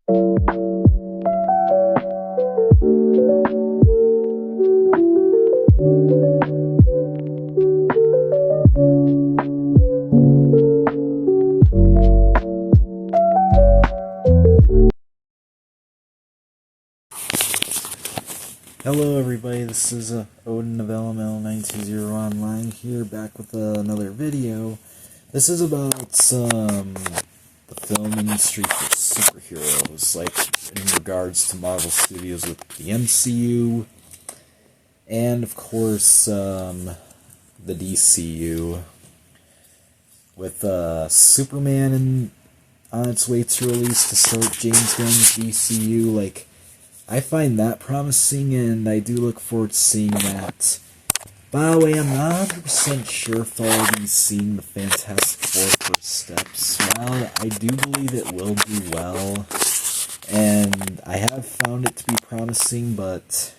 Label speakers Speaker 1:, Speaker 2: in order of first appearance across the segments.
Speaker 1: Hello everybody, this is Odin of LML920 Online here, back with another video. This is about the film industry for superheroes, like in regards to Marvel Studios with the MCU, and of course the DCU, with Superman on its way to release to start James Gunn's DCU. Like, I find that promising, and I do look forward to seeing that. By the way, I'm not 100% sure if I'll be seeing the Fantastic Four first steps. Well, I do believe it will do well, and I have found it to be promising, but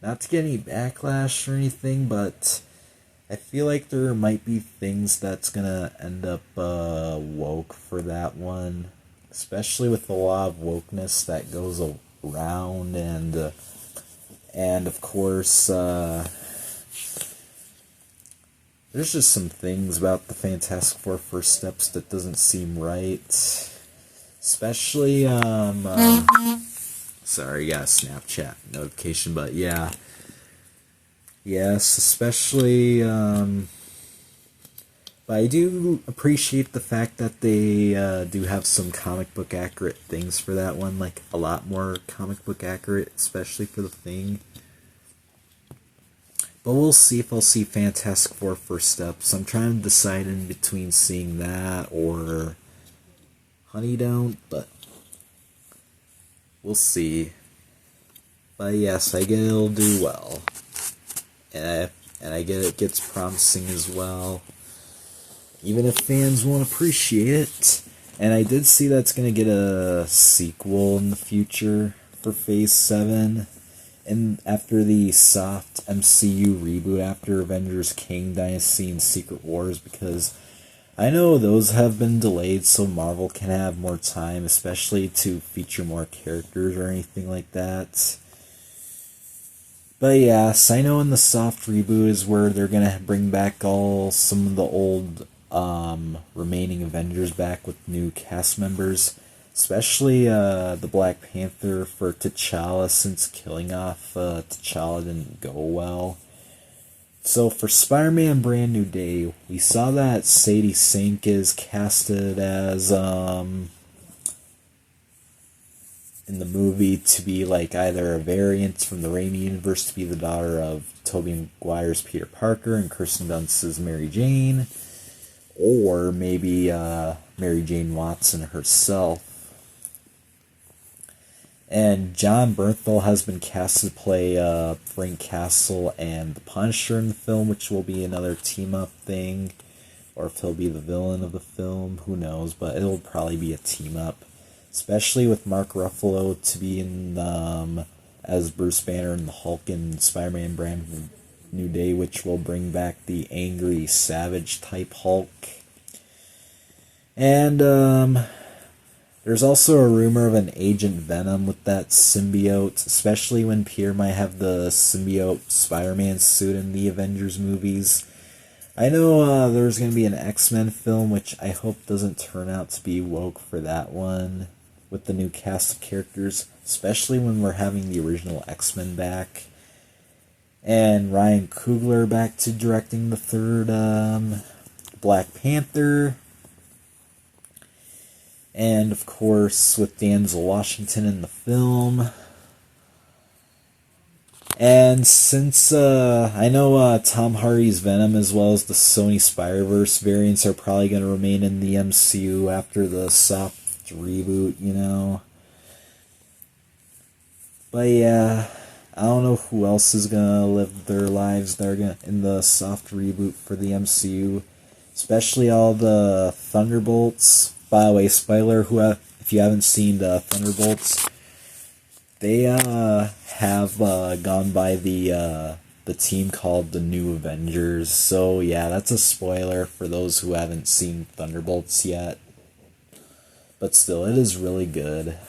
Speaker 1: not to get any backlash or anything, but I feel like there might be things that's gonna end up woke for that one, especially with a lot of wokeness that goes around, and of course there's just some things about the Fantastic Four first steps that doesn't seem right, especially sorry, got a Snapchat notification, but yes, especially but I do appreciate the fact that they do have some comic book accurate things for that one, like a lot more comic book accurate, especially for the Thing. But we'll see if I'll see Fantastic Four first steps. I'm trying to decide in between seeing that or Honey Don't, but we'll see. But yes, I get it'll do well, and I get it gets promising as well, even if fans won't appreciate it. And I did see that's going to get a sequel in the future for Phase 7, and after the soft MCU reboot after Avengers Kang Dynasty and Secret Wars, because I know those have been delayed so Marvel can have more time, especially to feature more characters or anything like that. But yes, I know in the soft reboot is where they're going to bring back some of the old remaining Avengers back with new cast members, especially the Black Panther for T'Challa, since killing off T'Challa didn't go well. So for Spider-Man Brand New Day, we saw that Sadie Sink is casted as in the movie to be like either a variant from the Raimi universe to be the daughter of Tobey Maguire's Peter Parker and Kirsten Dunst's Mary Jane, or maybe Mary Jane Watson herself. And John Bernthal has been cast to play Frank Castle and the Punisher in the film, which will be another team-up thing. Or if he'll be the villain of the film, who knows, but it'll probably be a team-up. Especially with Mark Ruffalo to be in as Bruce Banner and the Hulk in Spider-Man Brand New Day, which will bring back the angry, savage type Hulk. And there's also a rumor of an Agent Venom with that symbiote, especially when Peter might have the symbiote Spider-Man suit in the Avengers movies. I know there's going to be an X-Men film, which I hope doesn't turn out to be woke for that one, with the new cast of characters, especially when we're having the original X-Men back. And Ryan Coogler back to directing the third Black Panther. And of course, with Denzel Washington in the film. And since I know Tom Hardy's Venom as well as the Sony Spider-Verse variants are probably going to remain in the MCU after the soft reboot, you know. But yeah, I don't know who else is going to live their lives there in the soft reboot for the MCU. Especially all the Thunderbolts. By the way, spoiler, if you haven't seen the Thunderbolts, they have gone by the team called the New Avengers. So yeah, that's a spoiler for those who haven't seen Thunderbolts yet. But still, it is really good.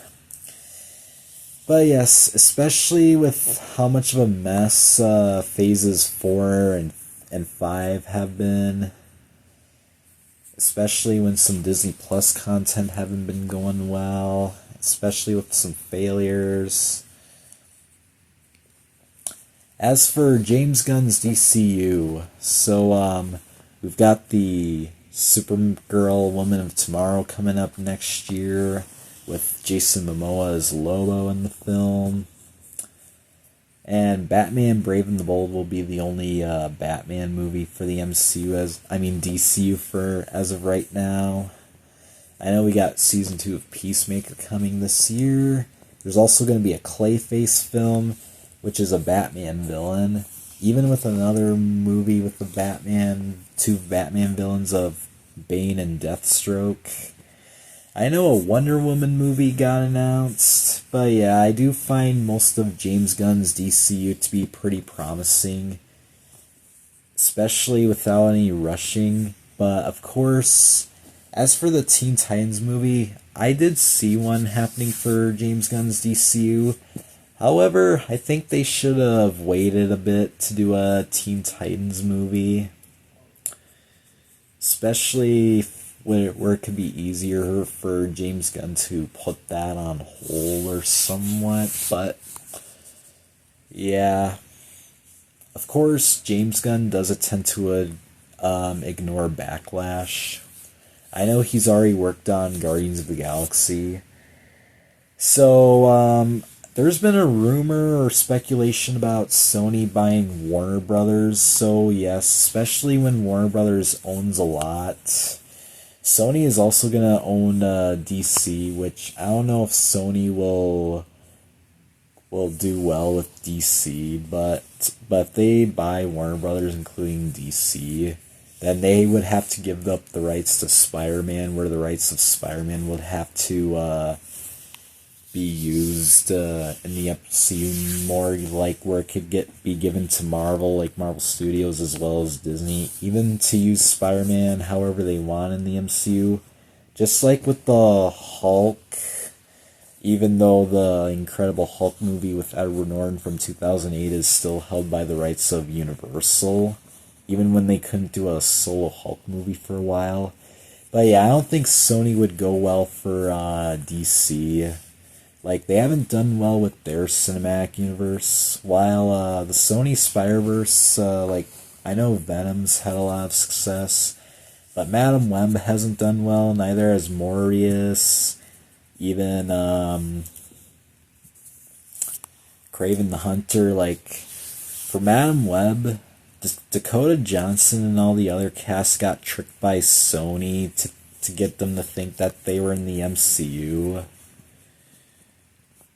Speaker 1: But yes, especially with how much of a mess phases 4 and 5 have been, especially when some Disney Plus content haven't been going well, especially with some failures. As for James Gunn's DCU, so we've got the Supergirl Woman of Tomorrow coming up next year with Jason Momoa as Lobo in the film. And Batman Brave and the Bold will be the only Batman movie for the DCU for as of right now. I know we got season 2 of Peacemaker coming this year. There's also going to be a Clayface film, which is a Batman villain. Even with another movie with two Batman villains of Bane and Deathstroke. I know a Wonder Woman movie got announced, but yeah, I do find most of James Gunn's DCU to be pretty promising, especially without any rushing. But of course, as for the Teen Titans movie, I did see one happening for James Gunn's DCU. However, I think they should have waited a bit to do a Teen Titans movie, especially where it could be easier for James Gunn to put that on hold or somewhat. But yeah, of course, James Gunn does tend to ignore backlash. I know he's already worked on Guardians of the Galaxy. So, there's been a rumor or speculation about Sony buying Warner Brothers. So yes, especially when Warner Brothers owns a lot. Sony is also going to own DC, which I don't know if Sony will do well with DC, but if they buy Warner Brothers, including DC, then they would have to give up the rights to Spider-Man, where the rights of Spider-Man would have to be used in the MCU more, like where it could be given to Marvel, like Marvel Studios as well as Disney, even to use Spider-Man however they want in the MCU. Just like with the Hulk, even though the Incredible Hulk movie with Edward Norton from 2008 is still held by the rights of Universal, even when they couldn't do a solo Hulk movie for a while. But yeah, I don't think Sony would go well for DC. Like, they haven't done well with their cinematic universe, while the Sony Spider-Verse, I know Venom's had a lot of success, but Madam Web hasn't done well, neither has Morbius, even Kraven the Hunter. Like, for Madam Web, Dakota Johnson and all the other casts got tricked by Sony to get them to think that they were in the MCU.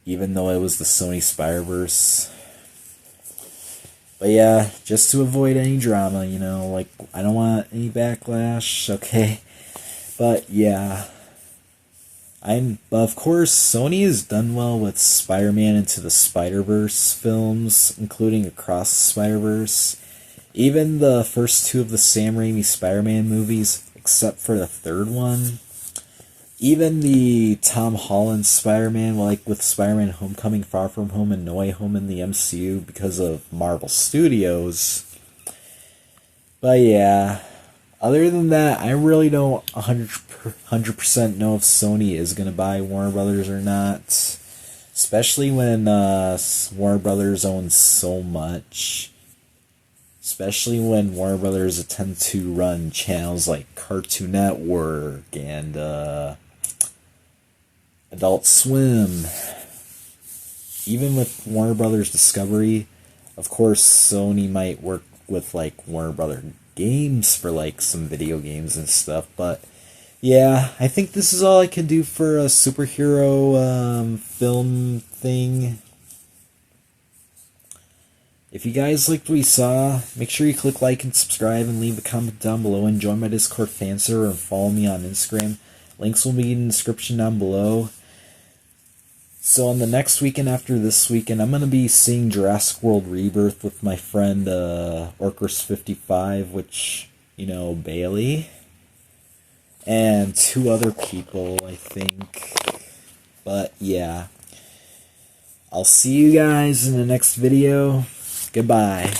Speaker 1: Even though it was the Sony Spider-Verse. But yeah, just to avoid any drama, I don't want any backlash, okay? But yeah. But of course, Sony has done well with Spider-Man Into the Spider-Verse films, including Across the Spider-Verse. Even the first 2 of the Sam Raimi Spider-Man movies, except for the third one. Even the Tom Holland Spider-Man, like with Spider-Man Homecoming, Far From Home, and No Way Home in the MCU because of Marvel Studios. But yeah, other than that, I really don't 100% know if Sony is going to buy Warner Brothers or not. Especially when Warner Brothers owns so much. Especially when Warner Brothers tend to run channels like Cartoon Network and Adult Swim. Even with Warner Brothers Discovery, of course, Sony might work with Warner Brothers Games for some video games and stuff. But yeah, I think this is all I can do for a superhero film thing. If you guys liked what you saw, make sure you click like and subscribe and leave a comment down below, and join my Discord fan server and follow me on Instagram. Links will be in the description down below. So on the next weekend after this weekend, I'm going to be seeing Jurassic World Rebirth with my friend Orcris55, which, Bailey. And 2 other people, I think. But yeah. I'll see you guys in the next video. Goodbye.